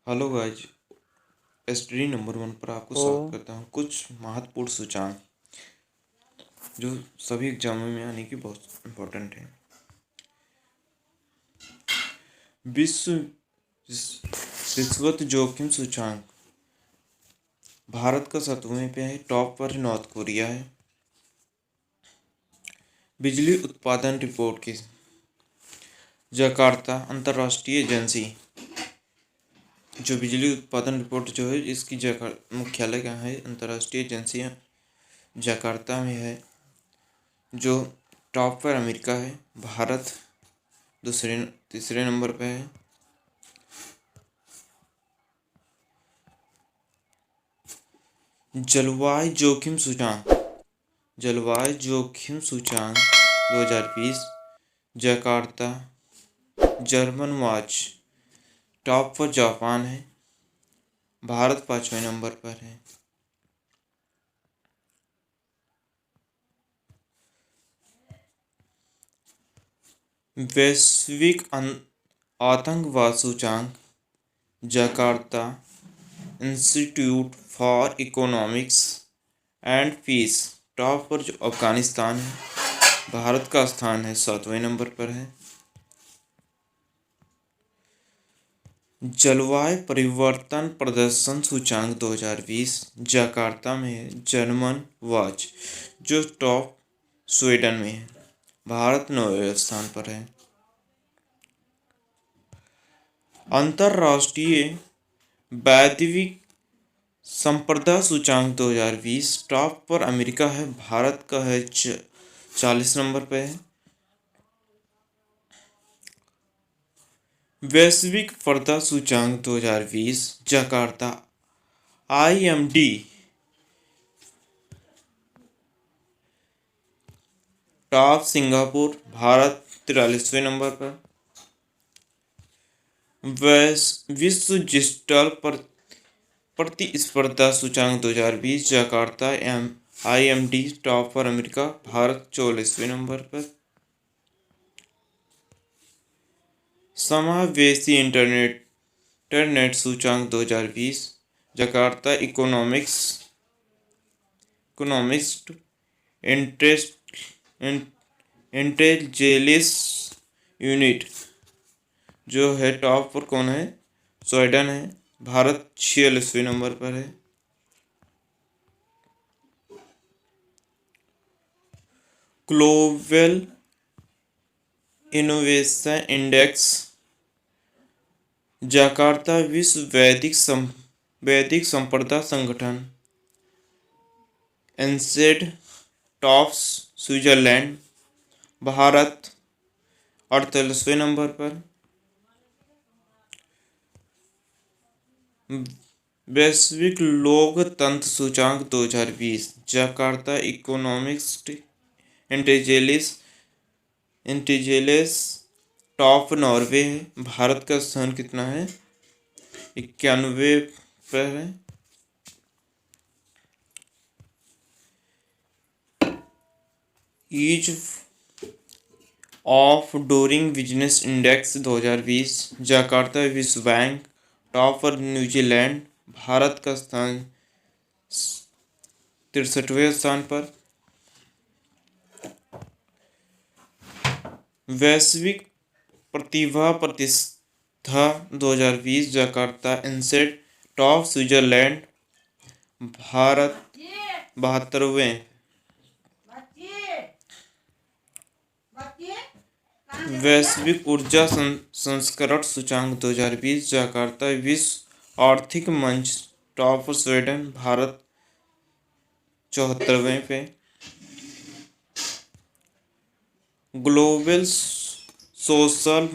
Hello guys. STD number 1 पर आपको ओ स्वागत करता हूँ। कुछ महत्वपूर्ण सूचकांक जो सभी एग्जामों में आने की बहुत इम्पोर्टेंट है। विश्व रिश्वत जोखिम सूचकांक भारत का 7वें पे है। टॉप पर नॉर्थ कोरिया है। बिजली उत्पादन रिपोर्ट की जकार्ता अंतर्राष्ट्रीय एजेंसी, जो बिजली उत्पादन रिपोर्ट जो है इसकी मुख्यालय कहाँ है? अंतर्राष्ट्रीय एजेंसी जकार्ता में है। जो टॉप पर अमेरिका है। भारत तीसरे नंबर पे है। जलवायु जोखिम सूचकांक 2020 जकार्ता जर्मन वॉच। टॉप पर जापान है। भारत 5वें नंबर पर है। वैश्विक आतंकवाद सूचकांक Jakarta institute for economics and Peace. Top पर जो अफगानिस्तान है। भारत का स्थान है 7वें नंबर पर है। जलवायु परिवर्तन प्रदर्शन सूचकांक 2020 जकार्ता में है। जर्मन वॉच जो टॉप स्वीडन में है। भारत 9वें स्थान पर है। अंतर्राष्ट्रीय वैश्विक संप्रदा सूचकांक 2020 टॉप पर अमेरिका है। भारत का है 40 नंबर पे है। वैश्विक पर्दा सूचकांक 2020 जकार्ता IMD टॉप सिंगापुर। भारत 43वें नंबर पर। विश्व डिजिटल प्रतिस्पर्धा सूचकांक 2020 जकार्ता IMD टॉप पर अमेरिका। भारत 44वें नंबर पर। समावेशी इंटरनेट सूचकांक 2020 जकार्ता इकोनॉमिस्ट इंटेलिजेंस यूनिट जो है टॉप पर कौन है? स्वीडन है। भारत 46वें नंबर पर है। ग्लोबल इनोवेशन इंडेक्स जकार्ता विश्व वैदिक संपदा संगठन एनसेड टॉप स्विट्जरलैंड। भारत 48वें नंबर पर। वैश्विक लोकतंत्र सूचकांक 2020 जकार्ता इकोनॉमिस्ट इंटेलिजेंस टॉप नॉर्वे है। भारत का स्थान कितना है? 91 पर है। Ease of doing business index 2020 जकार्ता विश्व बैंक टॉप पर न्यूजीलैंड। भारत का स्थान 63वें स्थान पर। वैश्विक प्रतिभा प्रतिष्ठा 2020 जकार्ता इनसेट टॉप स्विट्जरलैंड। भारत 72वें। वैश्विक ऊर्जा संस्करण सूचकांक 2020 जकार्ता विश्व आर्थिक मंच टॉप स्वीडन। भारत 74वें पे। ग्लोबल सोशल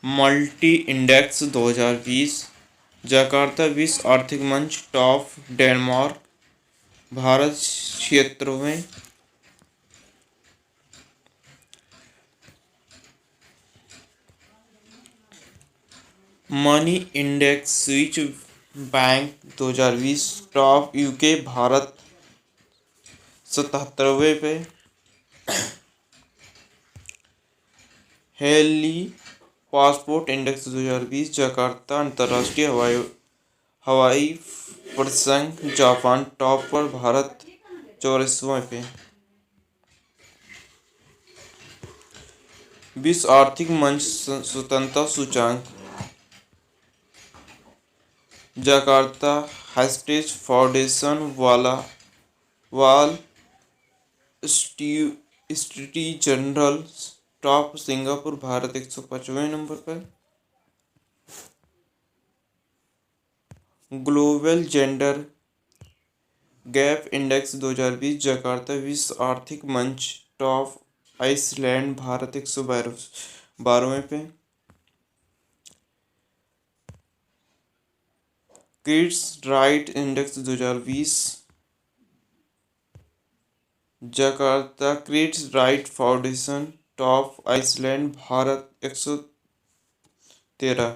मल्टी इंडेक्स 2020 जकार्ता विश्व आर्थिक मंच टॉप डेनमार्क। भारत 76वें। Money index switch bank 2020 top UK. Bharat 77वें पे। हेली पासपोर्ट इंडेक्स 2020 जकार्ता अंतर्राष्ट्रीय हवाई प्रसंग जापान टॉप पर, भारत 44वें पे। विश्व आर्थिक मंच स्वतंत्रता सूचांक जकार्ता Heritage Foundation Wall Street Journal top Singapore, Bharat 105वें नंबर पर। ग्लोबल जेंडर गैप इंडेक्स 2020 जकार्ता विश्व आर्थिक मंच टॉप आइसलैंड, भारत 112वें पे। किड्स राइट इंडेक्स 2020 जकार्ता kids right foundation top Iceland, Bharat 113।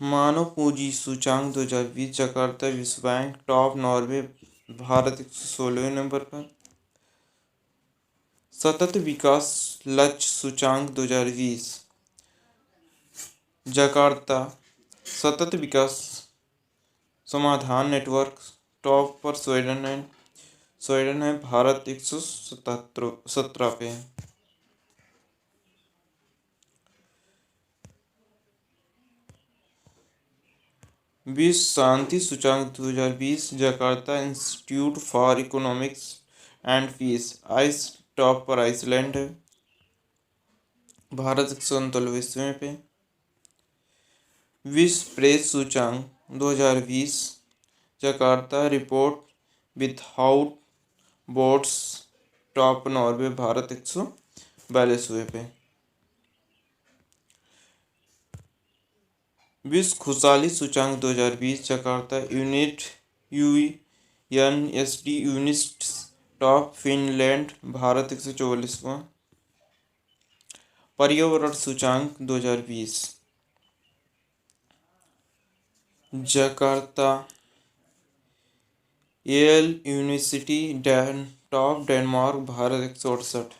मानव पूंजी सूचांक 2020 जकार्ता विश्व बैंक टॉप नॉर्वे, भारत 116वें नंबर पर। सतत विकास लक्ष्य सूचांक 2020 जकार्ता सतत विकास समाधान नेटवर्क टॉप पर स्वीडन है, भारत 117 पे। विश्व शांति सूचांक 2020 जकार्ता institute for economics and peace आइस टॉप पर आइसलैंड है, भारत 139वें पे। विश्व प्रेस सूचांक 2020 जकार्ता report without borders top Norway, Bharat 142वें पे। विश्व खुशहाली सूचांक 2020 जकार्ता UNSD unit top Finland, Bharat 144वां। पर्यावरण सूचांक 2020 जकार्ता Yale university top Denmark, Bharat 168।